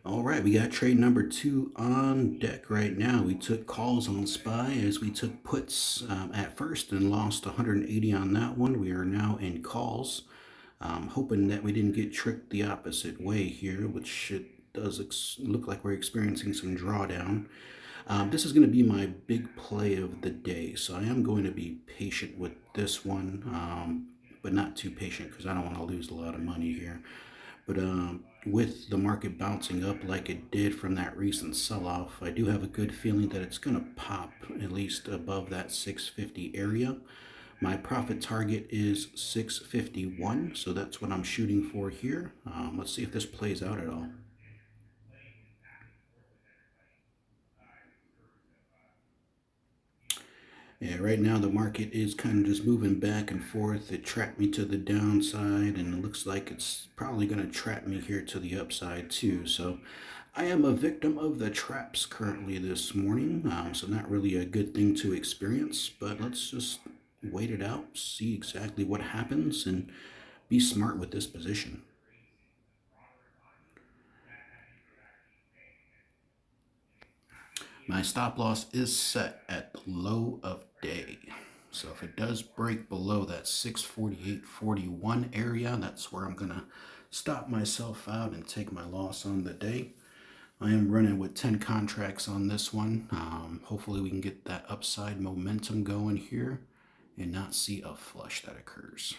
All right, we got trade number two on deck right now. We took calls on SPY as we took puts at first and lost 180 on that one. We are now in calls, hoping that we didn't get tricked the opposite way here, which it does look like we're experiencing some drawdown. This is going to be my big play of the day, so I am going to be patient with this one, but not too patient because I don't want to lose a lot of money here. But with the market bouncing up like it did from that recent sell off, I do have a good feeling that it's going to pop at least above that 650 area. My profit target is 651, so that's what I'm shooting for here. Let's see if this plays out at all. Yeah, right now the market is kind of just moving back and forth. It trapped me to the downside, and it looks like it's probably going to trap me here to the upside too. So I am a victim of the traps currently this morning, so not really a good thing to experience, but let's just wait it out, see exactly what happens, and be smart with this position. My stop loss is set at the low of day. So if it does break below that 648.41 area, that's where I'm going to stop myself out and take my loss on the day. I am running with 10 contracts on this one. Hopefully we can get that upside momentum going here and not see a flush that occurs.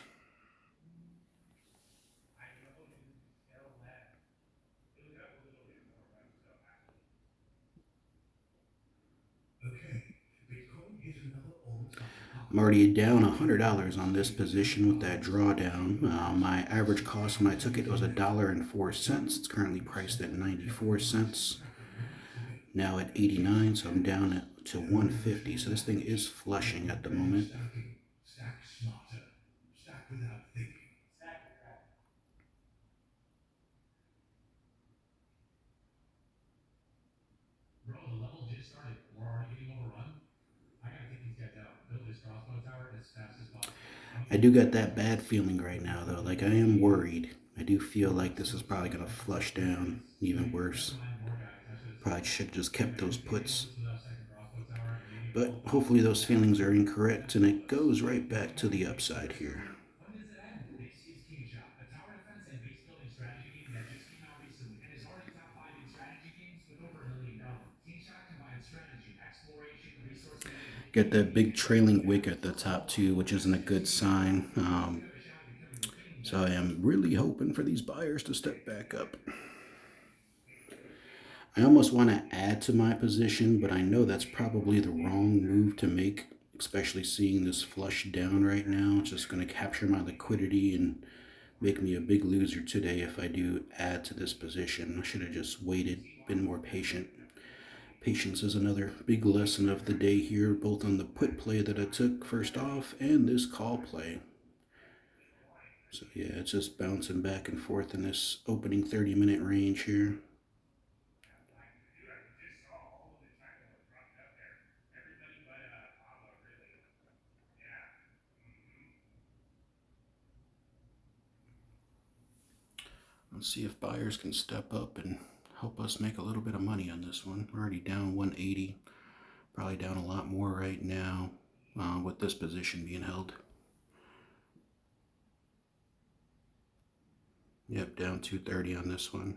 I'm already down $100 on this position with that drawdown. My average cost when I took it was $1.04. It's currently priced at 94 cents. Now at 89, so I'm down to 150. So this thing is flushing at the moment. I do get that bad feeling right now though. Like I am worried. I do feel like this is probably gonna flush down even worse. Probably should have just kept those puts. But hopefully those feelings are incorrect and it goes right back to the upside here. Get that big trailing wick at the top too, which isn't a good sign. So I am really hoping for these buyers to step back up. I almost want to add to my position, but I know that's probably the wrong move to make, especially seeing this flush down right now. It's just going to capture my liquidity and make me a big loser today if I do add to this position. I should have just waited, been more patient. Patience is another big lesson of the day here, both on the put play that I took first off and this call play. So yeah, it's just bouncing back and forth in this opening 30-minute range here. Let's see if buyers can step up and help us make a little bit of money on this one. We're already down 180, probably down a lot more right now with this position being held. Yep, down 230 on this one.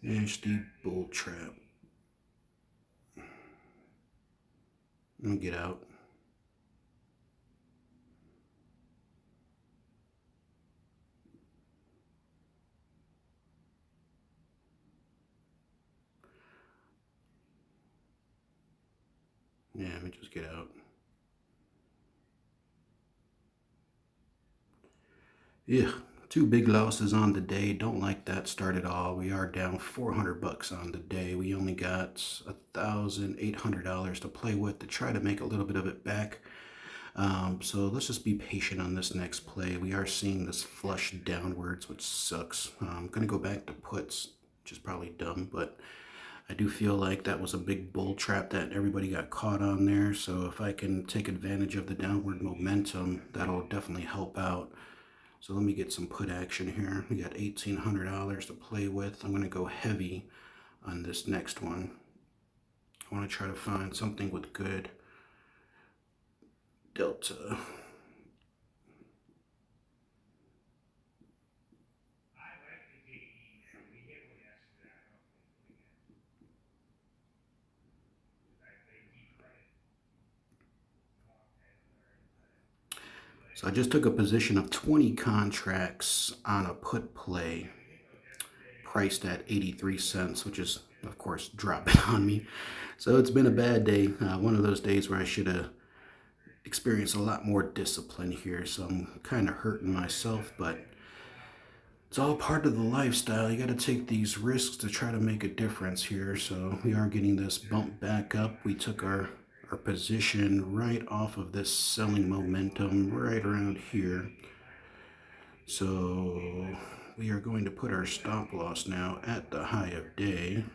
HD bull trap. I'm gonna get out. Yeah, let me just get out. Yeah, two big losses on the day. Don't like that start at all. We are down $400 on the day. We only got $1,800 to play with to try to make a little bit of it back. So let's just be patient on this next play. We are seeing this flush downwards, which sucks. I'm going to go back to puts, which is probably dumb, but I do feel like that was a big bull trap that everybody got caught on there. So if I can take advantage of the downward momentum, that'll definitely help out. So let me get some put action here. We got $1,800 to play with. I'm going to go heavy on this next one. I want to try to find something with good delta. So I just took a position of 20 contracts on a put play priced at 83 cents, which is, of course, dropping on me. So it's been a bad day. One of those days where I should have experienced a lot more discipline here. So I'm kind of hurting myself, but it's all part of the lifestyle. You got to take these risks to try to make a difference here. So we are getting this bump back up. We took our position right off of this selling momentum right around here. So we are going to put our stop loss now at the high of day,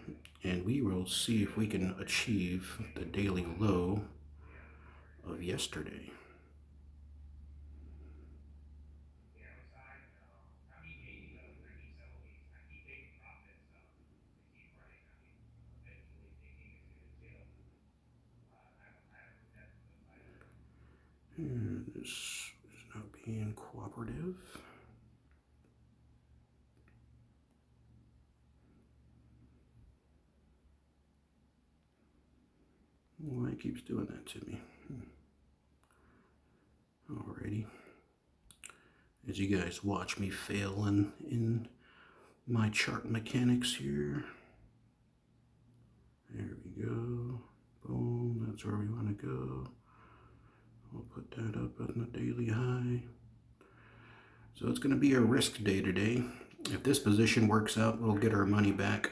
and we will see if we can achieve the daily low of yesterday. And this is not being cooperative. Why it keeps doing that to me? Alrighty. As you guys watch me fail in my chart mechanics here. There we go. Boom, that's where we want to go. We'll put that up on the daily high. So it's going to be a risk day today. If this position works out, we'll get our money back.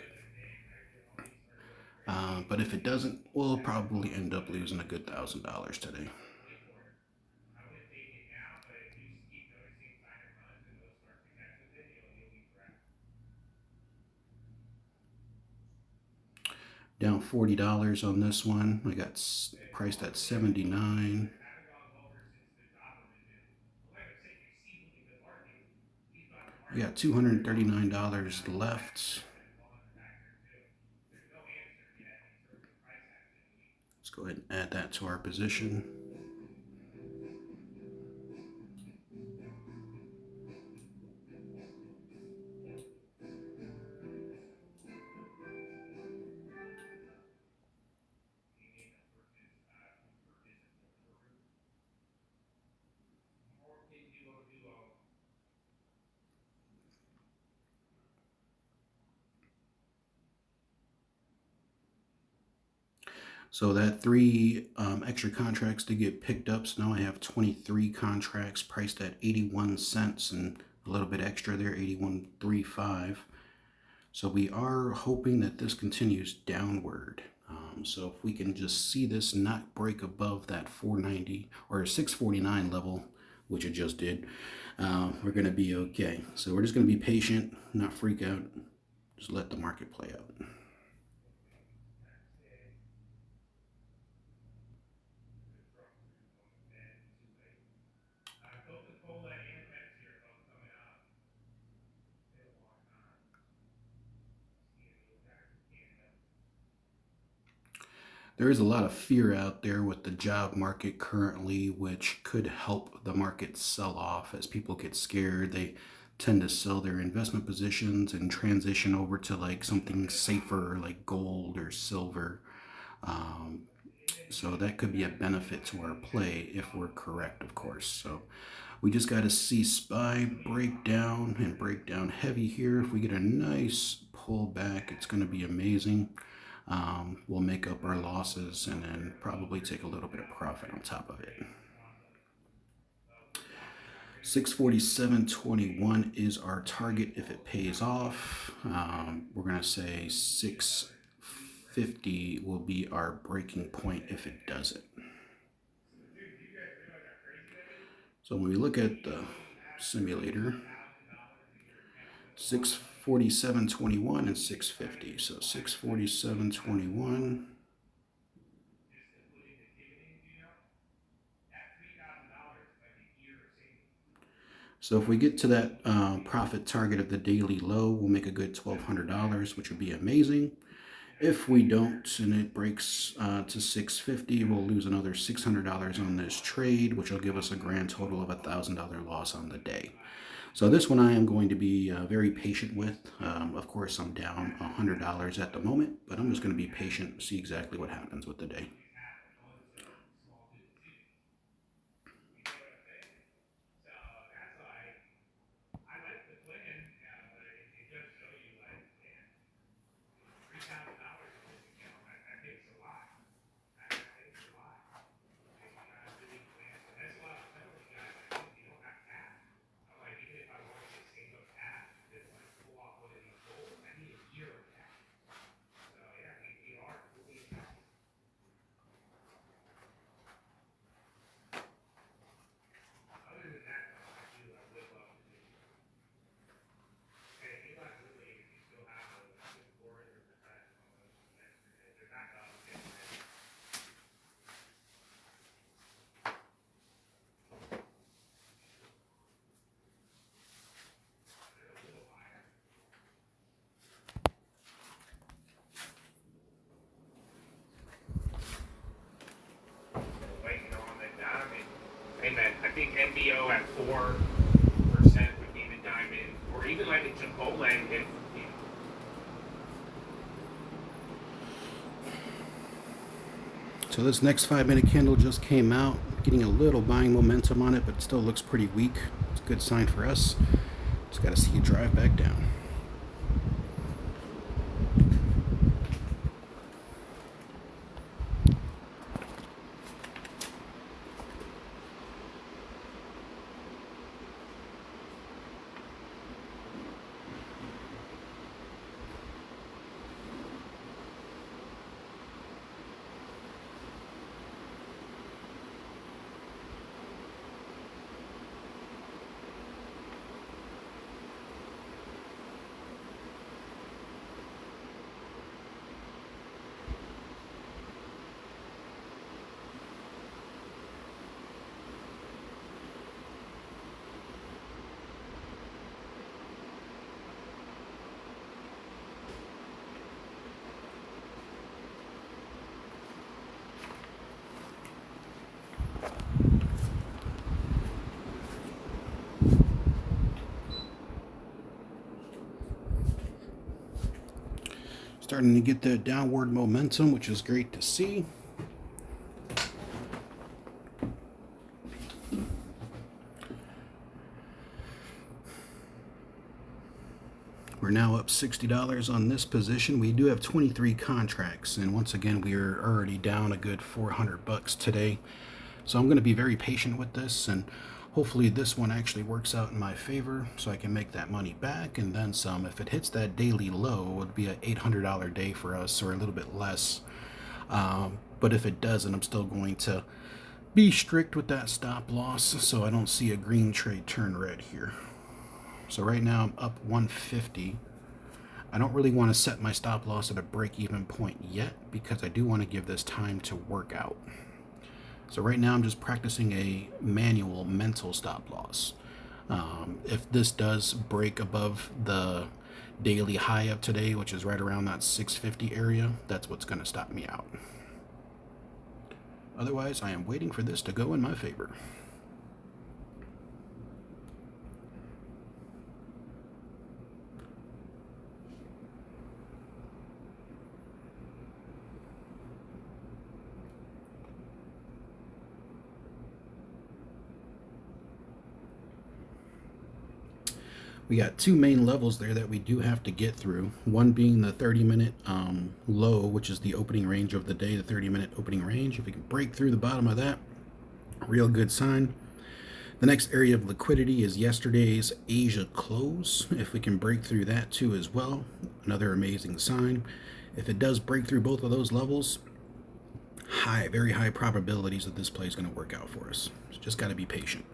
But if it doesn't, we'll probably end up losing a good $1,000 today. Down $40 on this one. I got priced at 79. We got $239 left. Let's go ahead and add that to our position. So that three extra contracts to get picked up. So now I have 23 contracts priced at 81 cents and a little bit extra there, 81.35. So we are hoping that this continues downward. So if we can just see this not break above that 490 or 649 level, which it just did, we're going to be okay. So we're just going to be patient, not freak out, just let the market play out. There is a lot of fear out there with the job market currently, which could help the market sell off. As people get scared, they tend to sell their investment positions and transition over to like something safer like gold or silver. Um, so that could be a benefit to our play if we're correct, of course. So we just got to see SPY break down and break down heavy here. If we get a nice pullback, it's going to be amazing. We'll make up our losses and then probably take a little bit of profit on top of it. 647.21 is our target if it pays off. We're going to say 650 will be our breaking point if it doesn't. So when we look at the simulator, 647.21 and 650. So 647.21. So if we get to that profit target of the daily low, we'll make a good $1,200, which would be amazing. If we don't and it breaks to 650, we'll lose another $600 on this trade, which will give us a grand total of $1,000 loss on the day. So this one I am going to be very patient with. Of course, I'm down $100 at the moment, but I'm just going to be patient, see exactly what happens with the day. Hey man, I think MBO at 4% would be the diamond, or even like a Chipotle if So this next 5-minute candle just came out, getting a little buying momentum on it, but it still looks pretty weak. It's a good sign for us. Just got to see it drive back down. Starting to get that downward momentum, which is great to see. We're now up $60 on this position. We do have 23 contracts, and once again, we are already down a good $400 today. So I'm going to be very patient with this, and hopefully this one actually works out in my favor so I can make that money back and then some. If it hits that daily low, it would be an $800 day for us, or a little bit less. But if it doesn't, I'm still going to be strict with that stop loss so I don't see a green trade turn red here. So right now I'm up 150. I don't really want to set my stop loss at a break-even point yet because I do want to give this time to work out. So right now I'm just practicing a manual mental stop loss. If this does break above the daily high of today, which is right around that 650 area, that's what's going to stop me out. Otherwise, I am waiting for this to go in my favor. We got two main levels there that we do have to get through. One being the 30-minute low, which is the opening range of the day, the 30-minute opening range. If we can break through the bottom of that, real good sign. The next area of liquidity is yesterday's Asia close. If we can break through that too as well, another amazing sign. If it does break through both of those levels, very high probabilities that this play is going to work out for us. So just got to be patient.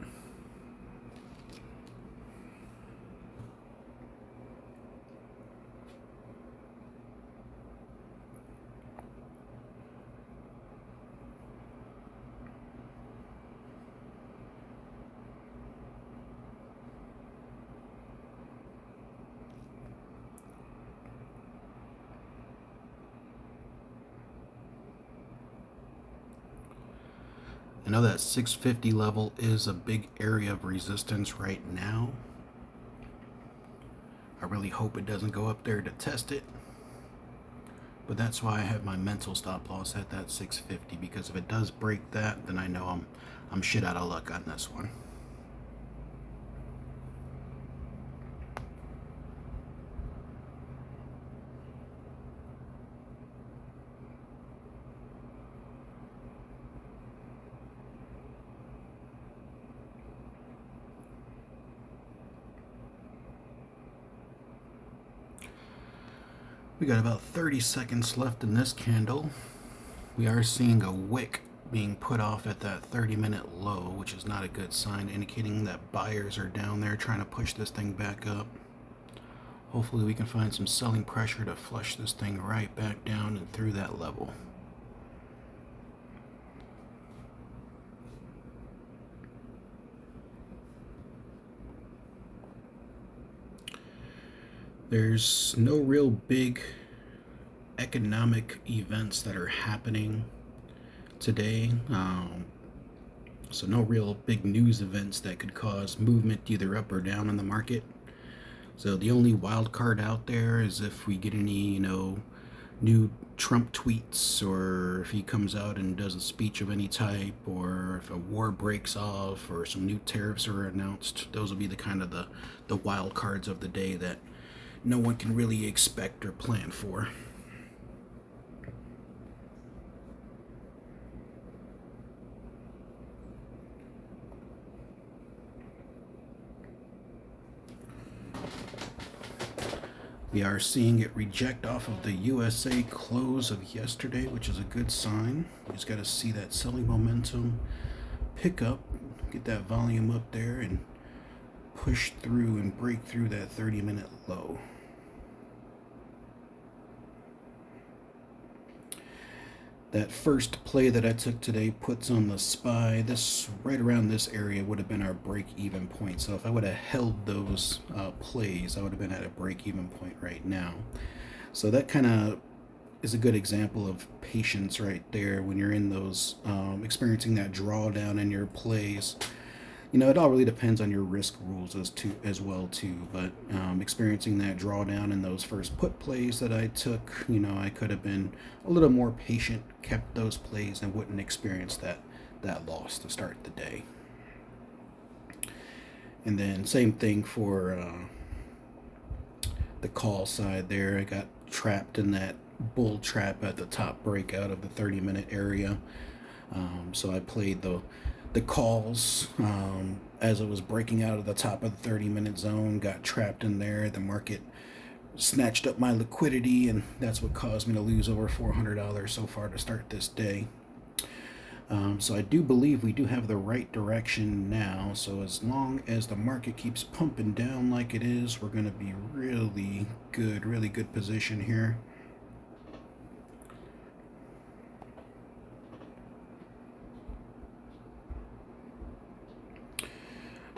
I know that 650 level is a big area of resistance right now. I really hope it doesn't go up there to test it. But that's why I have my mental stop loss at that 650, because if it does break that, then I know I'm shit out of luck on this one. We got about 30 seconds left in this candle. We are seeing a wick being put off at that 30-minute low, which is not a good sign, indicating that buyers are down there trying to push this thing back up. Hopefully we can find some selling pressure to flush this thing right back down and through that level. There's no real big economic events that are happening today. So no real big news events that could cause movement either up or down in the market. So the only wild card out there is if we get any, new Trump tweets, or if he comes out and does a speech of any type, or if a war breaks off, or some new tariffs are announced. Those will be the kind of the wild cards of the day that no one can really expect or plan for. We are seeing it reject off of the USA close of yesterday, which is a good sign. We just got to see that selling momentum pick up, get that volume up there, and push through and break through that 30-minute low. That first play that I took today, puts on the SPY, this right around this area would have been our break-even point. So if I would have held those plays, I would have been at a break-even point right now. So that kind of is a good example of patience right there when you're in those, experiencing that drawdown in your plays. It all really depends on your risk rules as well too. But experiencing that drawdown in those first put plays that I took, I could have been a little more patient, kept those plays, and wouldn't experience that loss to start the day. And then same thing for the call side there. I got trapped in that bull trap at the top breakout of the 30-minute area. So I played the calls as it was breaking out of the top of the 30-minute zone, got trapped in there. The market snatched up my liquidity, and that's what caused me to lose over $400 so far to start this day. So I do believe we do have the right direction now. So as long as the market keeps pumping down like it is, we're going to be really good position here.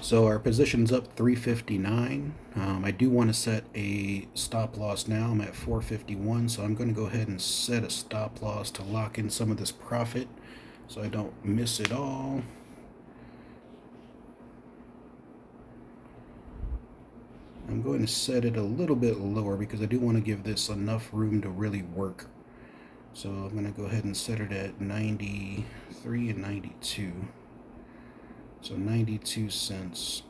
So our position's up 359. I do want to set a stop loss now. I'm at 451, so I'm going to go ahead and set a stop loss to lock in some of this profit so I don't miss it all. I'm going to set it a little bit lower because I do want to give this enough room to really work. So I'm going to go ahead and set it at 93 and 92. So 92 cents.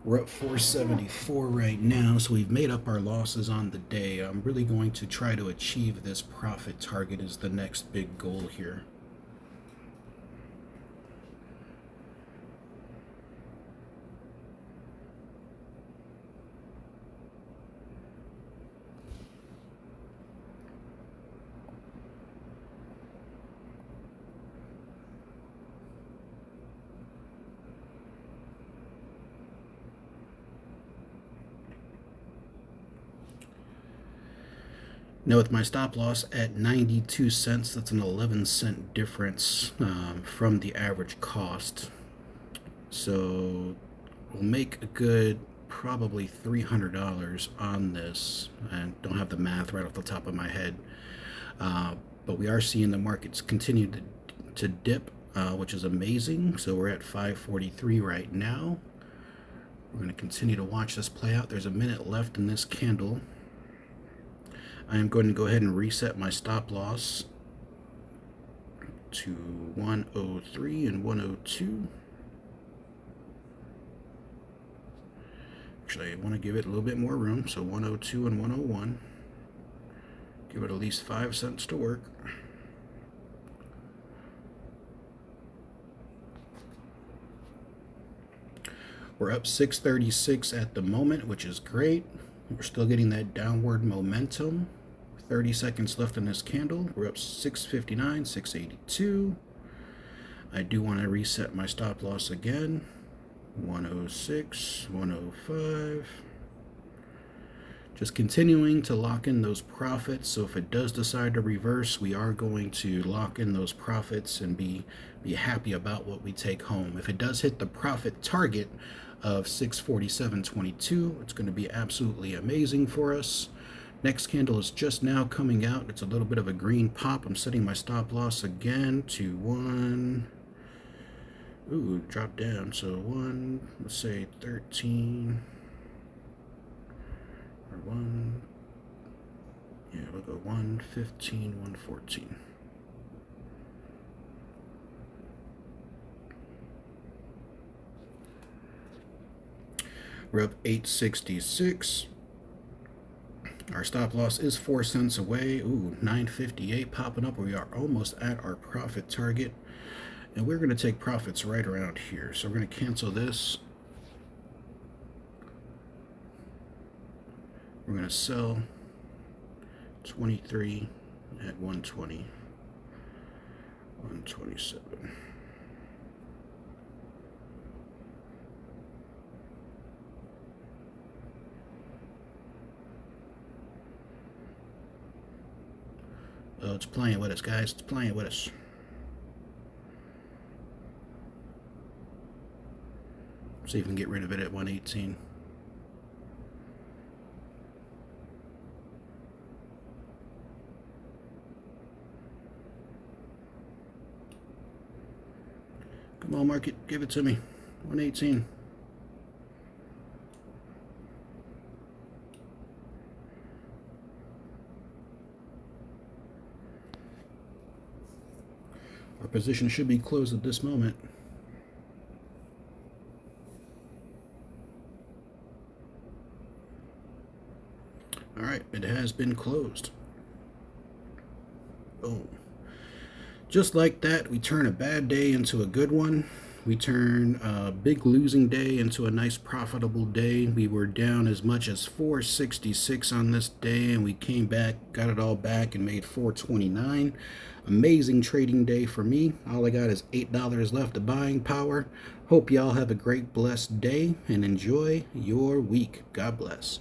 We're up 474 right now, so we've made up our losses on the day. I'm really going to try to achieve this profit target as the next big goal here. Now with my stop loss at 92 cents, that's an 11-cent difference from the average cost. So we'll make a good probably $300 on this. I don't have the math right off the top of my head. but we are seeing the markets continue to dip, which is amazing. So we're at 543 right now. We're going to continue to watch this play out. There's a minute left in this candle. I am going to go ahead and reset my stop loss to 103 and 102. Actually, I want to give it a little bit more room, so 102 and 101. Give it at least 5 cents to work. We're up 636 at the moment, which is great. We're still getting that downward momentum. 30 seconds left in this candle. We're up 659, 682. I do want to reset my stop loss again. 106, 105. Just continuing to lock in those profits. So if it does decide to reverse, we are going to lock in those profits and be happy about what we take home. If it does hit the profit target of 647.22, it's going to be absolutely amazing for us. Next candle is just now coming out. It's a little bit of a green pop. I'm setting my stop loss again to 1. Ooh, drop down. So 1, let's say 13. Or 1. Yeah, we'll go 115, 114. We're up 866. Our stop loss is 4 cents away. Ooh, 958 popping up. We are almost at our profit target. And we're going to take profits right around here. So we're going to cancel this. We're going to sell 23 at 120, 127. Oh, it's playing with us, guys. It's playing with us. See if we can get rid of it at 118. Come on, market. Give it to me. 118. Our position should be closed at this moment. All right, it has been closed. Oh, just like that, we turn a bad day into a good one. We turn a big losing day into a nice profitable day. We were down as much as 466 on this day, and we came back, got it all back, and made 429. Amazing trading day for me. All I got is $8 left of buying power. Hope y'all have a great, blessed day, and enjoy your week. God bless.